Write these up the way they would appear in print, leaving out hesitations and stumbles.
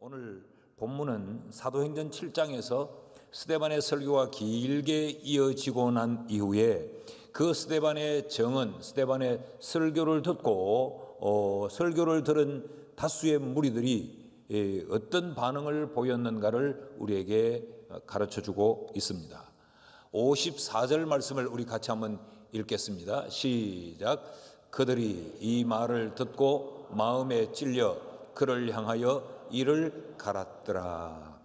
오늘 본문은 사도행전 7장에서 스데반의 설교가 길게 이어지고 난 이후에 그 스데반의 정은 스데반의 설교를 듣고 설교를 들은 다수의 무리들이 어떤 반응을 보였는가를 우리에게 가르쳐주고 있습니다. 54절 말씀을 우리 같이 한번 읽겠습니다. 시작. 그들이 이 말을 듣고 마음에 찔려 그를 향하여 이를 갈았더라.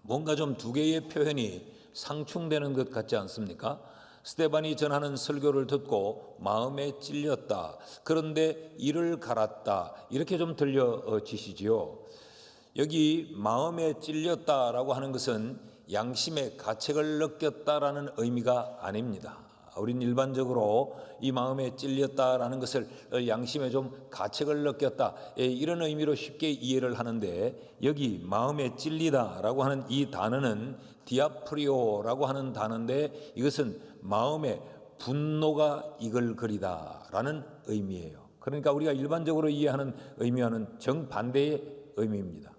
뭔가 좀 두 개의 표현이 상충되는 것 같지 않습니까? 스데반이 전하는 설교를 듣고 마음에 찔렸다. 그런데 이를 갈았다. 이렇게 좀 들려지시지요. 여기 마음에 찔렸다라고 하는 것은 양심의 가책을 느꼈다라는 의미가 아닙니다. 우린 일반적으로 이 마음에 찔렸다라는 것을 양심에 좀 가책을 느꼈다 이런 의미로 쉽게 이해를 하는데, 여기 마음에 찔리다라고 하는 이 단어는 디아프리오라고 하는 단어인데 이것은 마음에 분노가 이글거리다라는 의미예요. 그러니까 우리가 일반적으로 이해하는 의미와는 정반대의 의미입니다.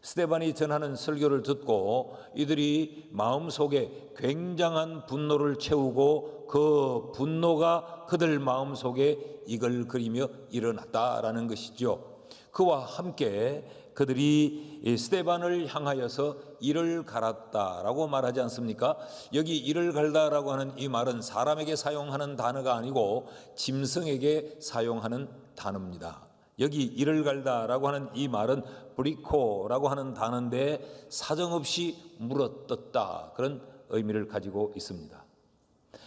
스데반이 전하는 설교를 듣고 이들이 마음속에 굉장한 분노를 채우고 그 분노가 그들 마음속에 이글거리며 일어났다라는 것이죠. 그와 함께 그들이 스데반을 향하여서 이를 갈았다라고 말하지 않습니까? 여기 이를 갈다라고 하는 이 말은 사람에게 사용하는 단어가 아니고 짐승에게 사용하는 단어입니다. 여기 이를 갈다라고 하는 이 말은 브리코라고 하는 단어인데 사정없이 물어뜯다 그런 의미를 가지고 있습니다.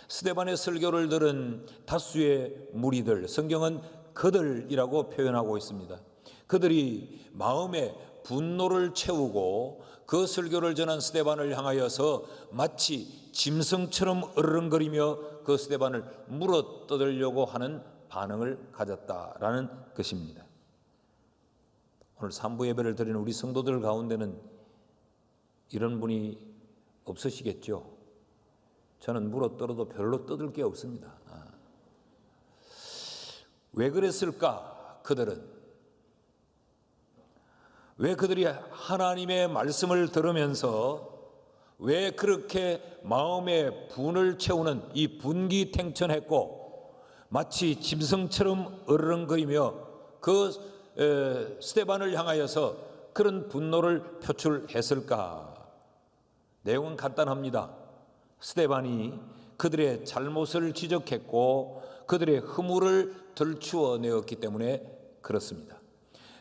스데반의 설교를 들은 다수의 무리들, 성경은 그들이라고 표현하고 있습니다. 그들이 마음에 분노를 채우고 그 설교를 전한 스데반을 향하여서 마치 짐승처럼 으르렁거리며 그 스데반을 물어뜯으려고 하는 반응을 가졌다라는 것입니다. 오늘 3부 예배를 드리는 우리 성도들 가운데는 이런 분이 없으시겠죠. 저는 물어뜯어도 별로 뜯을 게 없습니다. 왜 그랬을까? 왜 그들이 하나님의 말씀을 들으면서 왜 그렇게 마음에 분을 채우는 이 분기탱천했고 마치 짐승처럼 으르렁거리며 그 스데반을 향하여서 그런 분노를 표출했을까? 내용은 간단합니다. 스데반이 그들의 잘못을 지적했고 그들의 허물을 들추어내었기 때문에 그렇습니다.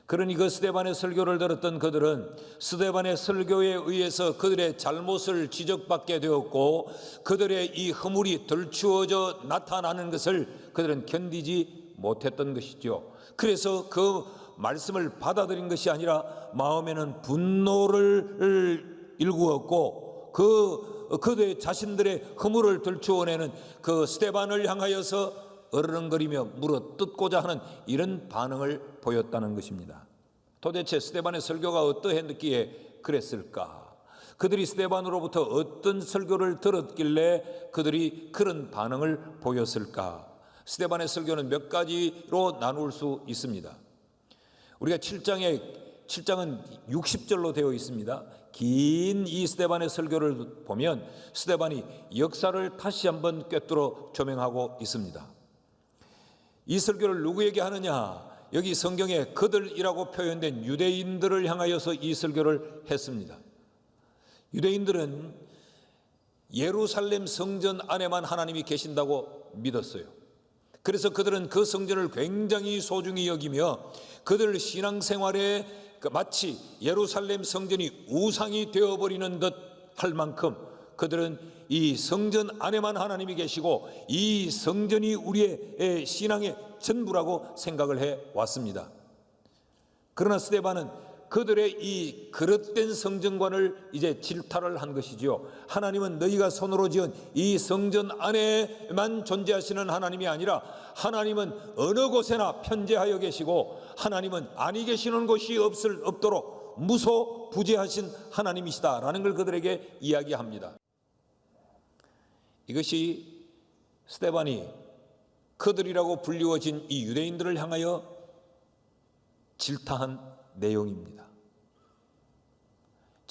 그러니 그 스데반의 설교를 들었던 그들은 스데반의 설교에 의해서 그들의 잘못을 지적받게 되었고 그들의 이 허물이 들추어져 나타나는 것을 그들은 견디지 못했던 것이죠. 그래서 그 말씀을 받아들인 것이 아니라 마음에는 분노를 일구었고 그들 자신들의 허물을 들추어내는 그 스데반을 향하여서 어르렁거리며 물어뜯고자 하는 이런 반응을 보였다는 것입니다. 도대체 스데반의 설교가 어떠했기에 그랬을까? 그들이 스데반으로부터 어떤 설교를 들었길래 그들이 그런 반응을 보였을까? 스데반의 설교는 몇 가지로 나눌 수 있습니다. 우리가 7장은 60절로 되어 있습니다. 긴 이 스데반의 설교를 보면 스데반이 역사를 다시 한번 꿰뚫어 조명하고 있습니다. 이 설교를 누구에게 하느냐? 여기 성경에 그들이라고 표현된 유대인들을 향하여서 이 설교를 했습니다. 유대인들은 예루살렘 성전 안에만 하나님이 계신다고 믿었어요. 그래서 그들은 그 성전을 굉장히 소중히 여기며 그들 신앙생활에 마치 예루살렘 성전이 우상이 되어버리는 듯 할 만큼 그들은 이 성전 안에만 하나님이 계시고 이 성전이 우리의 신앙의 전부라고 생각을 해왔습니다. 그러나 스데반은 그들의 이 그릇된 성전관을 이제 질타를 한 것이지요. 하나님은 너희가 손으로 지은 이 성전 안에만 존재하시는 하나님이 아니라 하나님은 어느 곳에나 편재하여 계시고 하나님은 아니 계시는 곳이 없도록 무소부재하신 하나님이시다라는 걸 그들에게 이야기합니다. 이것이 스데반이 그들이라고 불리워진 이 유대인들을 향하여 질타한 내용입니다.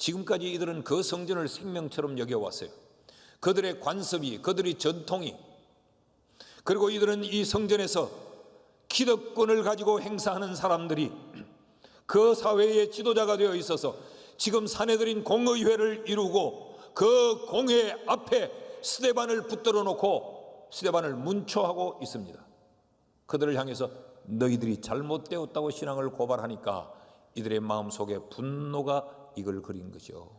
지금까지 이들은 그 성전을 생명처럼 여겨왔어요. 그들의 관습이, 그들의 전통이, 그리고 이들은 이 성전에서 기득권을 가지고 행사하는 사람들이 그 사회의 지도자가 되어 있어서 지금 사내들인 공의회를 이루고 그 공회 앞에 스데반을 붙들어 놓고 스데반을 문초하고 있습니다. 그들을 향해서 너희들이 잘못되었다고 신앙을 고발하니까 이들의 마음속에 분노가 이글거린 거죠.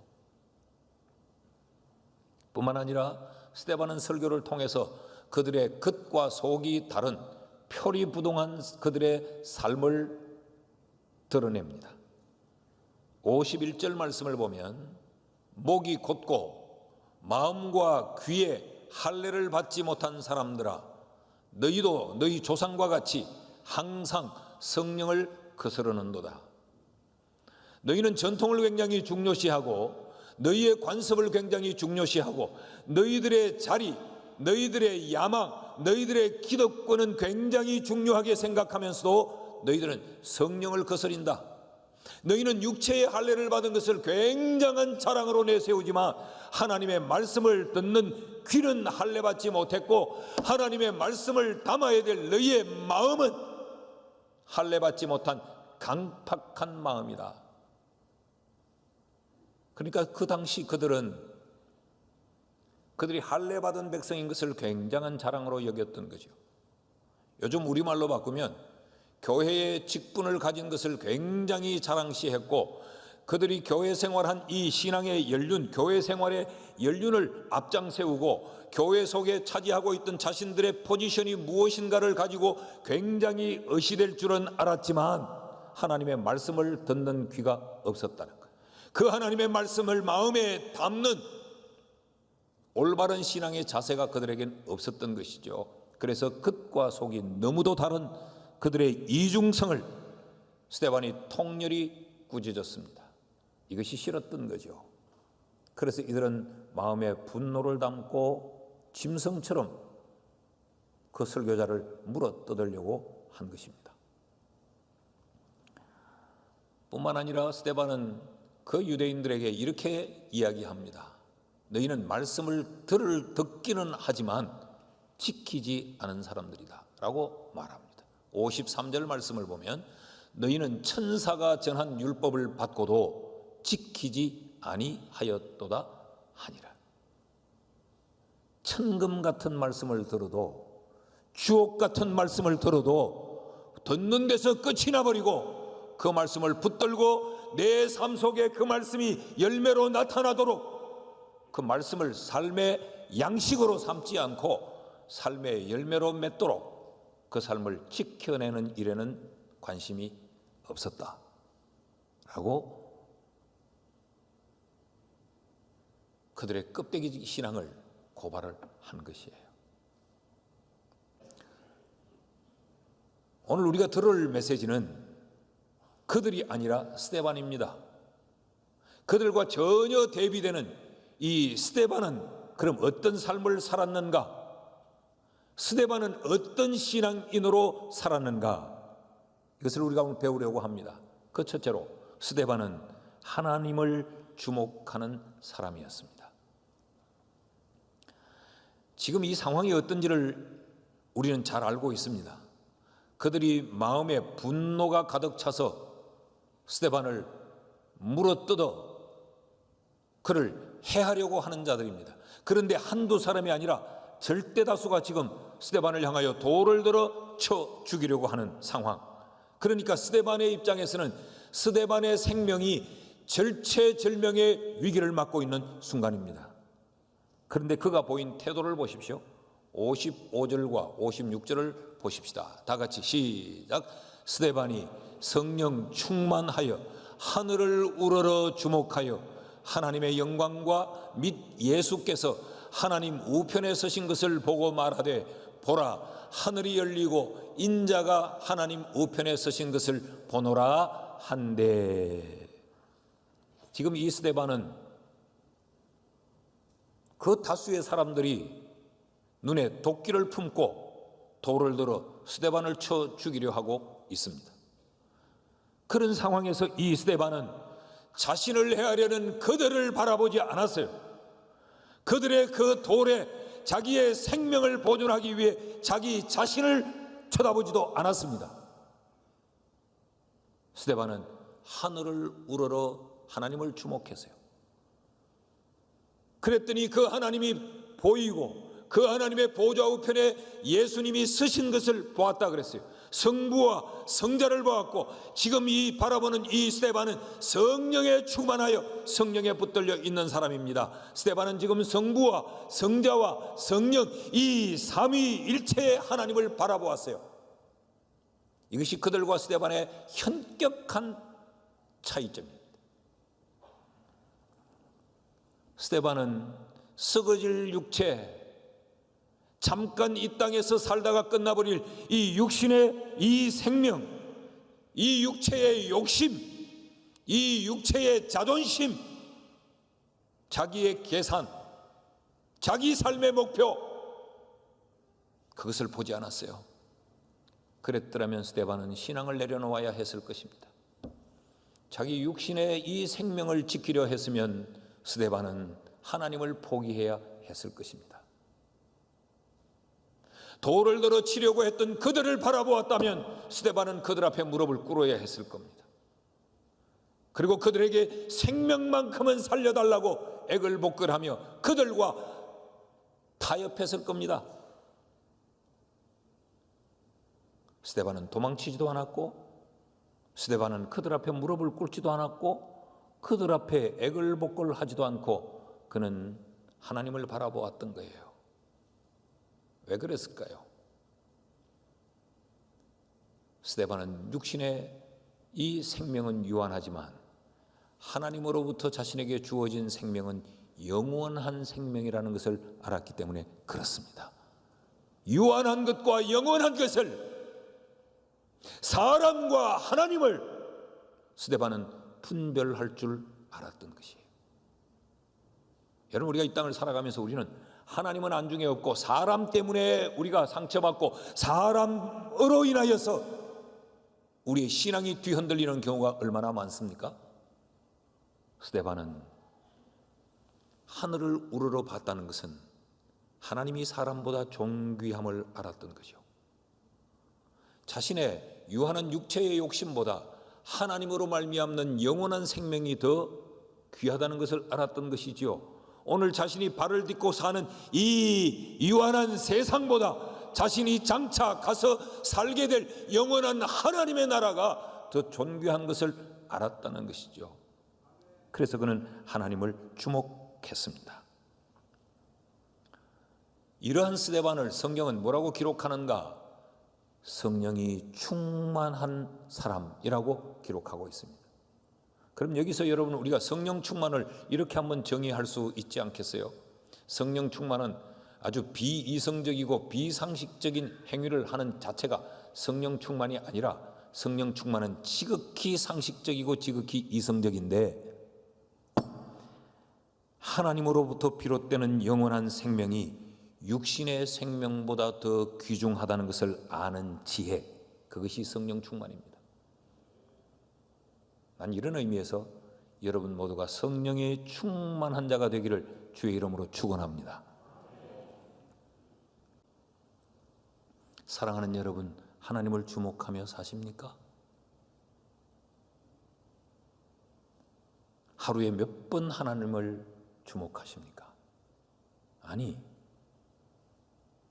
뿐만 아니라 스데반은 설교를 통해서 그들의 겉과 속이 다른 표리부동한 그들의 삶을 드러냅니다. 51절 말씀을 보면 목이 곧고 마음과 귀에 할례를 받지 못한 사람들아, 너희도 너희 조상과 같이 항상 성령을 거스르는도다. 너희는 전통을 굉장히 중요시하고 너희의 관습을 굉장히 중요시하고 너희들의 자리, 너희들의 야망, 너희들의 기득권은 굉장히 중요하게 생각하면서도 너희들은 성령을 거스린다. 너희는 육체의 할례를 받은 것을 굉장한 자랑으로 내세우지만 하나님의 말씀을 듣는 귀는 할례 받지 못했고 하나님의 말씀을 담아야 될 너희의 마음은 할례 받지 못한 강팍한 마음이다. 그러니까 그 당시 그들이 할례 받은 백성인 것을 굉장한 자랑으로 여겼던 거죠. 요즘 우리말로 바꾸면 교회의 직분을 가진 것을 굉장히 자랑시했고 그들이 교회 생활한 이 신앙의 연륜, 교회 생활의 연륜을 앞장 세우고 교회 속에 차지하고 있던 자신들의 포지션이 무엇인가를 가지고 굉장히 의시될 줄은 알았지만 하나님의 말씀을 듣는 귀가 없었다는 거예요. 그 하나님의 말씀을 마음에 담는 올바른 신앙의 자세가 그들에겐 없었던 것이죠. 그래서 겉과 속이 너무도 다른 그들의 이중성을 스데반이 통렬히 꾸짖었습니다. 이것이 싫었던 거죠. 그래서 이들은 마음에 분노를 담고 짐승처럼 그 설교자를 물어뜯으려고 한 것입니다. 뿐만 아니라 스데반은 그 유대인들에게 이렇게 이야기합니다. 너희는 말씀을 듣기는 하지만 지키지 않은 사람들이다 라고 말합니다. 53절 말씀을 보면 너희는 천사가 전한 율법을 받고도 지키지 아니하였도다 하니라. 천금 같은 말씀을 들어도 주옥 같은 말씀을 들어도 듣는 데서 끝이 나버리고 그 말씀을 붙들고 내 삶 속에 그 말씀이 열매로 나타나도록 그 말씀을 삶의 양식으로 삼지 않고 삶의 열매로 맺도록 그 삶을 지켜내는 일에는 관심이 없었다 라고 그들의 껍데기 신앙을 고발을 한 것이에요. 오늘 우리가 들을 메시지는 그들이 아니라 스데반입니다. 그들과 전혀 대비되는 이 스데반은 그럼 어떤 삶을 살았는가? 스데반은 어떤 신앙인으로 살았는가? 이것을 우리가 오늘 배우려고 합니다. 그 첫째로 스데반은 하나님을 주목하는 사람이었습니다. 지금 이 상황이 어떤지를 우리는 잘 알고 있습니다. 그들이 마음에 분노가 가득 차서 스데반을 물어뜯어 그를 해하려고 하는 자들입니다. 그런데 한두 사람이 아니라 절대 다수가 지금 스데반을 향하여 돌을 들어 쳐 죽이려고 하는 상황. 그러니까 스데반의 입장에서는 스데반의 생명이 절체절명의 위기를 맞고 있는 순간입니다. 그런데 그가 보인 태도를 보십시오. 55절과 56절을 보십시다. 다 같이 시작. 스데반이 성령 충만하여 하늘을 우러러 주목하여 하나님의 영광과 및 예수께서 하나님 우편에 서신 것을 보고 말하되 보라 하늘이 열리고 인자가 하나님 우편에 서신 것을 보노라 한데. 지금 이 스데반은 그 다수의 사람들이 눈에 도끼를 품고 돌을 들어 스데반을 쳐 죽이려 하고 있습니다. 그런 상황에서 이 스데반은 자신을 해하려는 그들을 바라보지 않았어요. 그들의 그 돌에 자기의 생명을 보존하기 위해 자기 자신을 쳐다보지도 않았습니다. 스데반은 하늘을 우러러 하나님을 주목했어요. 그랬더니 그 하나님이 보이고 그 하나님의 보좌 우편에 예수님이 서신 것을 보았다 그랬어요. 성부와 성자를 보았고, 지금 이 바라보는 이 스데반은 성령에 충만하여 성령에 붙들려 있는 사람입니다. 스데반은 지금 성부와 성자와 성령 이 삼위일체의 하나님을 바라보았어요. 이것이 그들과 스데반의 현격한 차이점입니다. 스데반은 썩어질 육체, 잠깐 이 땅에서 살다가 끝나버릴 이 육신의 이 생명, 이 육체의 욕심, 이 육체의 자존심, 자기의 계산, 자기 삶의 목표, 그것을 보지 않았어요. 그랬더라면 스데반은 신앙을 내려놓아야 했을 것입니다. 자기 육신의 이 생명을 지키려 했으면 스데반은 하나님을 포기해야 했을 것입니다. 돌을 들어 치려고 했던 그들을 바라보았다면 스데반은 그들 앞에 무릎을 꿇어야 했을 겁니다. 그리고 그들에게 생명만큼은 살려달라고 애걸복걸하며 그들과 타협했을 겁니다. 스데반은 도망치지도 않았고, 스데반은 그들 앞에 무릎을 꿇지도 않았고, 그들 앞에 애걸복걸하지도 않고, 그는 하나님을 바라보았던 거예요. 왜 그랬을까요? 스데반은 육신의 이 생명은 유한하지만 하나님으로부터 자신에게 주어진 생명은 영원한 생명이라는 것을 알았기 때문에 그렇습니다. 유한한 것과 영원한 것을, 사람과 하나님을 스데반은 분별할 줄 알았던 것이에요. 여러분, 우리가 이 땅을 살아가면서 우리는 하나님은 안중에 없고 사람 때문에 우리가 상처받고 사람으로 인하여서 우리의 신앙이 뒤흔들리는 경우가 얼마나 많습니까? 스데반은 하늘을 우러러 봤다는 것은 하나님이 사람보다 존귀함을 알았던 거죠. 자신의 유한한 육체의 욕심보다 하나님으로 말미암는 영원한 생명이 더 귀하다는 것을 알았던 것이지요. 오늘 자신이 발을 딛고 사는 이 유한한 세상보다 자신이 장차 가서 살게 될 영원한 하나님의 나라가 더 존귀한 것을 알았다는 것이죠. 그래서 그는 하나님을 주목했습니다. 이러한 스데반을 성경은 뭐라고 기록하는가? 성령이 충만한 사람이라고 기록하고 있습니다. 그럼 여기서 여러분, 우리가 성령 충만을 이렇게 한번 정의할 수 있지 않겠어요? 성령 충만은 아주 비이성적이고 비상식적인 행위를 하는 자체가 성령 충만이 아니라, 성령 충만은 지극히 상식적이고 지극히 이성적인데, 하나님으로부터 비롯되는 영원한 생명이 육신의 생명보다 더 귀중하다는 것을 아는 지혜, 그것이 성령 충만입니다. 난 이런 의미에서 여러분 모두가 성령의 충만한 자가 되기를 주의 이름으로 축원합니다. 사랑하는 여러분, 하나님을 주목하며 사십니까? 하루에 몇 번 하나님을 주목하십니까? 아니,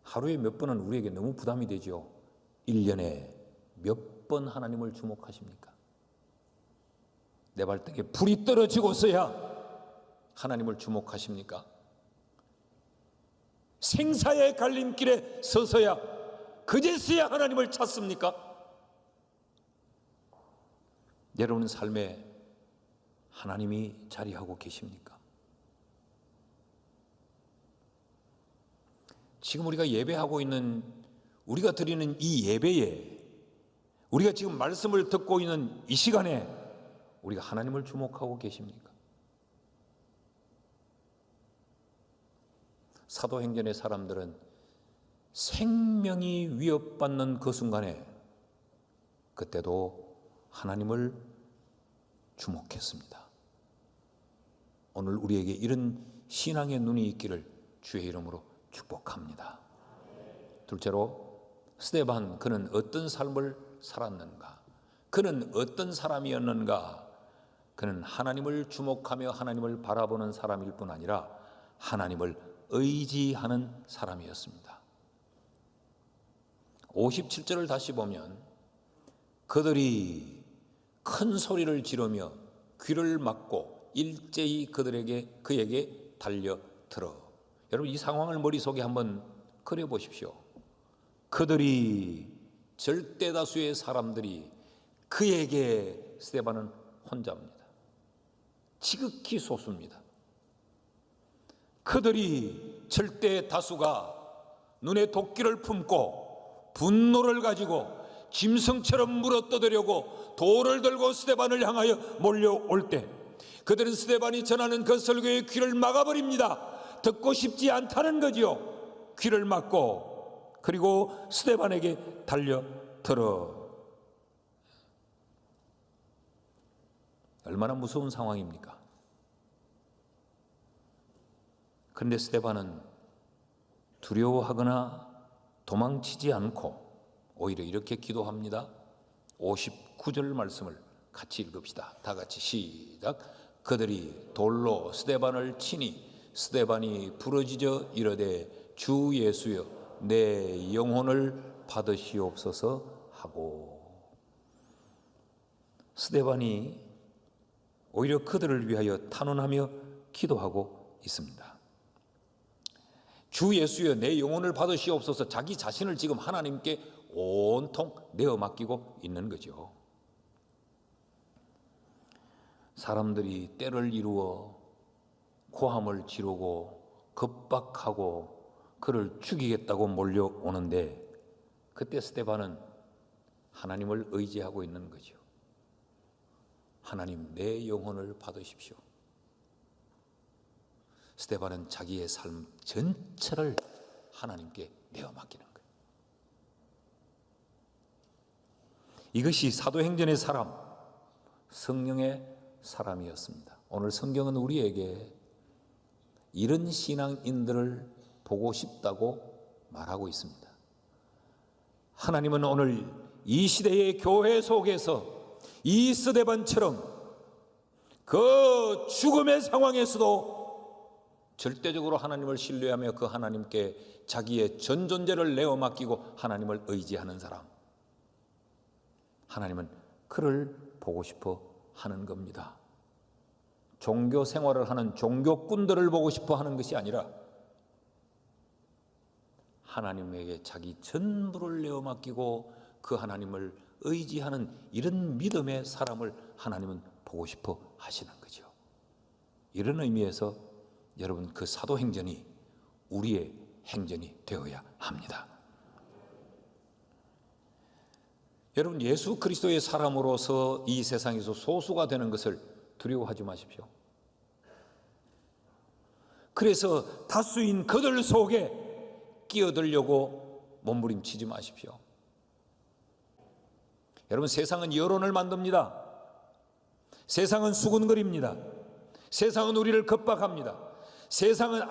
하루에 몇 번은 우리에게 너무 부담이 되죠. 1년에 몇 번 하나님을 주목하십니까? 내 발등에 불이 떨어지고서야 하나님을 주목하십니까? 생사의 갈림길에 서서야, 그제서야 하나님을 찾습니까? 여러분 삶에 하나님이 자리하고 계십니까? 지금 우리가 예배하고 있는, 우리가 드리는 이 예배에, 우리가 지금 말씀을 듣고 있는 이 시간에 우리가 하나님을 주목하고 계십니까? 사도행전의 사람들은 생명이 위협받는 그 순간에 그때도 하나님을 주목했습니다. 오늘 우리에게 이런 신앙의 눈이 있기를 주의 이름으로 축복합니다. 둘째로 스데반, 그는 어떤 삶을 살았는가? 그는 어떤 사람이었는가? 그는 하나님을 주목하며 하나님을 바라보는 사람일 뿐 아니라 하나님을 의지하는 사람이었습니다. 57절을 다시 보면 그들이 큰 소리를 지르며 귀를 막고 일제히 그에게 달려들어. 여러분, 이 상황을 머릿속에 한번 그려보십시오. 그들이, 절대 다수의 사람들이 그에게, 스데반은 혼자입니다. 지극히 소수입니다. 그들이, 절대 다수가 눈에 도끼를 품고 분노를 가지고 짐승처럼 물어뜯으려고 돌을 들고 스데반을 향하여 몰려올 때 그들은 스데반이 전하는 그 설교의 귀를 막아버립니다. 듣고 싶지 않다는 거지요. 귀를 막고, 그리고 스데반에게 달려들어. 얼마나 무서운 상황입니까? 그런데 스데반은 두려워하거나 도망치지 않고 오히려 이렇게 기도합니다. 59절 말씀을 같이 읽읍시다. 다 같이 시작. 그들이 돌로 스데반을 치니 스데반이 부러지져 이르되 주 예수여 내 영혼을 받으시옵소서 하고. 스데반이 오히려 그들을 위하여 탄원하며 기도하고 있습니다. 주 예수여 내 영혼을 받으시옵소서. 자기 자신을 지금 하나님께 온통 내어 맡기고 있는 거죠. 사람들이 때를 이루어 고함을 지르고 겁박하고 그를 죽이겠다고 몰려오는데 그때 스데반은 하나님을 의지하고 있는 거죠. 하나님, 내 영혼을 받으십시오. 스데반은 자기의 삶 전체를 하나님께 내어 맡기는 거예요. 이것이 사도행전의 사람, 성령의 사람이었습니다. 오늘 성경은 우리에게 이런 신앙인들을 보고 싶다고 말하고 있습니다. 하나님은 오늘 이 시대의 교회 속에서 이 스데반처럼 그 죽음의 상황에서도 절대적으로 하나님을 신뢰하며 그 하나님께 자기의 전 존재를 내어 맡기고 하나님을 의지하는 사람, 하나님은 그를 보고 싶어 하는 겁니다. 종교 생활을 하는 종교꾼들을 보고 싶어 하는 것이 아니라 하나님에게 자기 전부를 내어 맡기고 그 하나님을 의지하는 이런 믿음의 사람을 하나님은 보고 싶어 하시는 거죠. 이런 의미에서 여러분, 그 사도행전이 우리의 행전이 되어야 합니다. 여러분, 예수 그리스도의 사람으로서 이 세상에서 소수가 되는 것을 두려워하지 마십시오. 그래서 다수인 그들 속에 끼어들려고 몸부림치지 마십시오. 여러분, 세상은 여론을 만듭니다. 세상은 수군거립니다. 세상은 우리를 겁박합니다. 세상은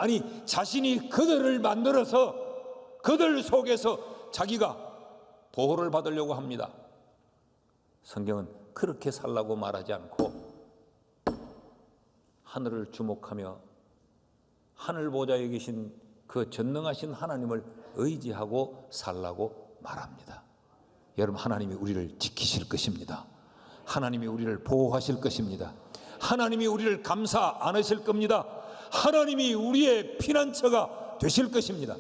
자신이 그들을 만들어서 그들 속에서 자기가 보호를 받으려고 합니다. 성경은 그렇게 살라고 말하지 않고 하늘을 주목하며 하늘 보좌에 계신 그 전능하신 하나님을 의지하고 살라고 말합니다. 여러분, 하나님이 우리를 지키실 것입니다. 하나님이 우리를 보호하실 것입니다. 하나님이 우리를 감싸 안으실 겁니다. 하나님이 우리의 피난처가 되실 것입니다.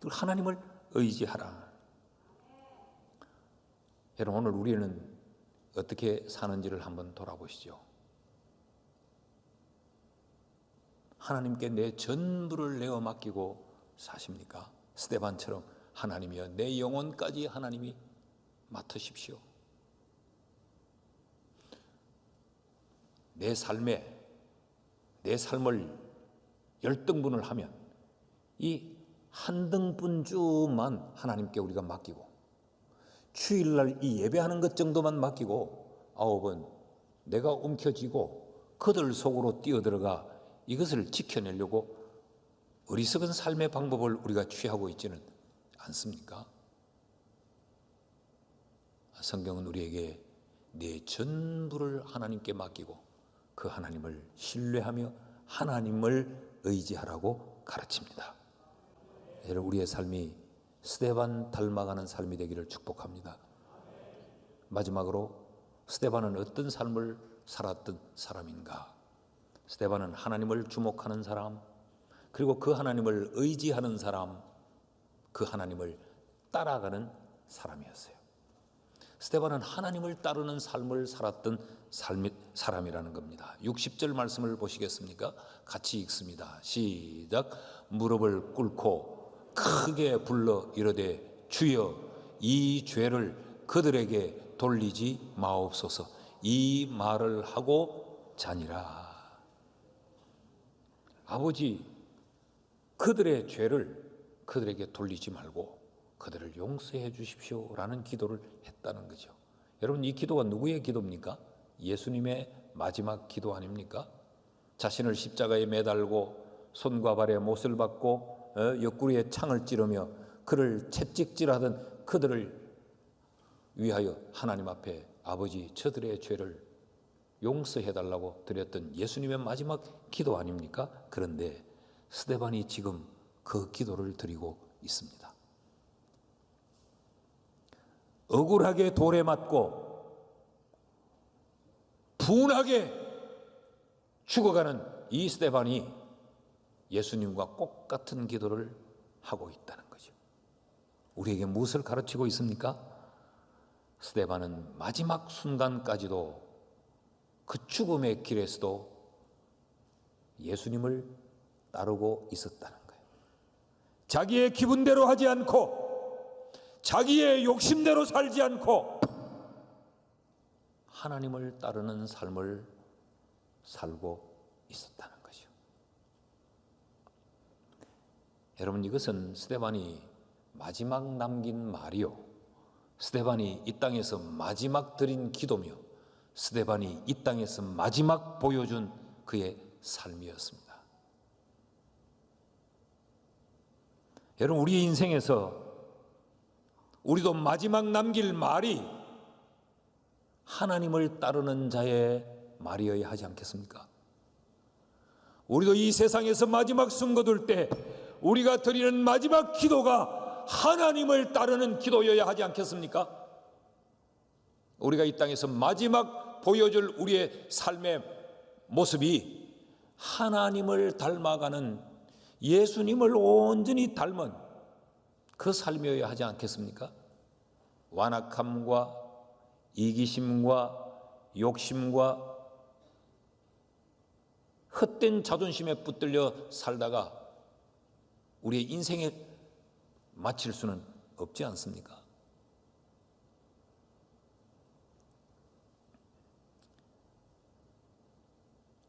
하나님을 의지하라. 여러분, 오늘 우리는 어떻게 사는지를 한번 돌아보시죠. 하나님께 내 전부를 내어 맡기고 사십니까? 스데반처럼 하나님이여 내 영혼까지 하나님이 맡으십시오. 내 삶을 열등분을 하면 이 한 등분주만 하나님께 우리가 맡기고 주일날 이 예배하는 것 정도만 맡기고 9은 내가 움켜쥐고 그들 속으로 뛰어들어가 이것을 지켜내려고 어리석은 삶의 방법을 우리가 취하고 있지는 않습니까? 성경은 우리에게 내 전부를 하나님께 맡기고 그 하나님을 신뢰하며 하나님을 의지하라고 가르칩니다. 여러분, 우리의 삶이 스데반 닮아가는 삶이 되기를 축복합니다. 마지막으로 스데반은 어떤 삶을 살았던 사람인가? 스데반은 하나님을 주목하는 사람, 그리고 그 하나님을 의지하는 사람, 그 하나님을 따라가는 사람이었어요. 스데반은 하나님을 따르는 삶을 살았던 사람이라는 겁니다. 60절 말씀을 보시겠습니까? 같이 읽습니다. 시작. 무릎을 꿇고 크게 불러 이르되 주여 이 죄를 그들에게 돌리지 마옵소서. 이 말을 하고 자니라. 아버지, 그들의 죄를 그들에게 돌리지 말고 그들을 용서해 주십시오라는 기도를 했다는 거죠. 여러분, 이 기도가 누구의 기도입니까? 예수님의 마지막 기도 아닙니까? 자신을 십자가에 매달고 손과 발에 못을 박고 옆구리에 창을 찌르며 그를 채찍질하던 그들을 위하여 하나님 앞에 아버지, 저들의 죄를 용서해 달라고 드렸던 예수님의 마지막 기도 아닙니까? 그런데 스데반이 지금 그 기도를 드리고 있습니다. 억울하게 돌에 맞고 분하게 죽어가는 이 스데반이 예수님과 똑같은 기도를 하고 있다는 거죠. 우리에게 무엇을 가르치고 있습니까? 스데반은 마지막 순간까지도 그 죽음의 길에서도 예수님을 따르고 있었다는 거예요. 자기의 기분대로 하지 않고 자기의 욕심대로 살지 않고 하나님을 따르는 삶을 살고 있었다는 것이죠. 여러분, 이것은 스데반이 마지막 남긴 말이요, 스데반이 이 땅에서 마지막 드린 기도며 스데반이 이 땅에서 마지막 보여준 그의 삶이었습니다. 여러분, 우리의 인생에서 우리도 마지막 남길 말이 하나님을 따르는 자의 말이어야 하지 않겠습니까? 우리도 이 세상에서 마지막 숨 거둘 때 우리가 드리는 마지막 기도가 하나님을 따르는 기도여야 하지 않겠습니까? 우리가 이 땅에서 마지막 보여줄 우리의 삶의 모습이 하나님을 닮아가는, 예수님을 온전히 닮은 그 삶이어야 하지 않겠습니까? 완악함과 이기심과 욕심과 헛된 자존심에 붙들려 살다가 우리의 인생에 마칠 수는 없지 않습니까?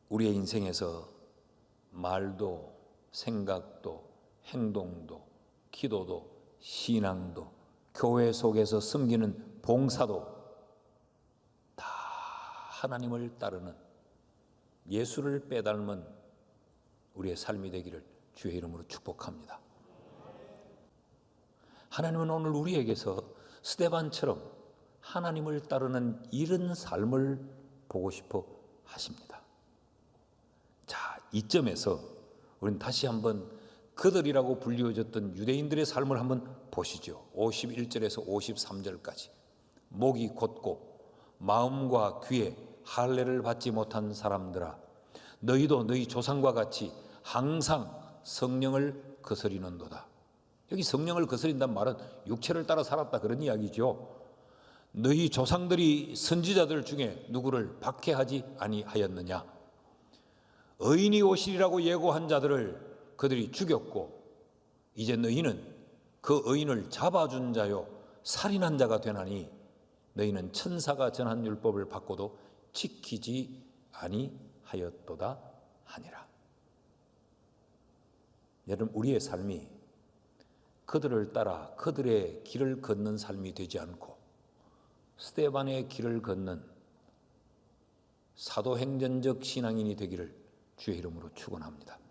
우리의 인생에서 말도 생각도 행동도 기도도 신앙도 교회 속에서 섬기는 봉사도 다 하나님을 따르는, 예수를 빼닮은 우리의 삶이 되기를 주의 이름으로 축복합니다. 하나님은 오늘 우리에게서 스데반처럼 하나님을 따르는 이런 삶을 보고 싶어 하십니다. 자, 이점에서 우리는 다시 한번 그들이라고 불리워졌던 유대인들의 삶을 한번 보시죠. 51절에서 53절까지. 목이 곧고 마음과 귀에 할례를 받지 못한 사람들아, 너희도 너희 조상과 같이 항상 성령을 거스리는도다. 여기 성령을 거스린다는 말은 육체를 따라 살았다 그런 이야기죠. 너희 조상들이 선지자들 중에 누구를 박해하지 아니하였느냐? 의인이 오시리라고 예고한 자들을 그들이 죽였고 이제 너희는 그 의인을 잡아준 자요 살인한 자가 되나니 너희는 천사가 전한 율법을 받고도 지키지 아니하였도다 하니라. 여러분, 우리의 삶이 그들을 따라 그들의 길을 걷는 삶이 되지 않고 스데반의 길을 걷는 사도행전적 신앙인이 되기를 주의 이름으로 축원합니다.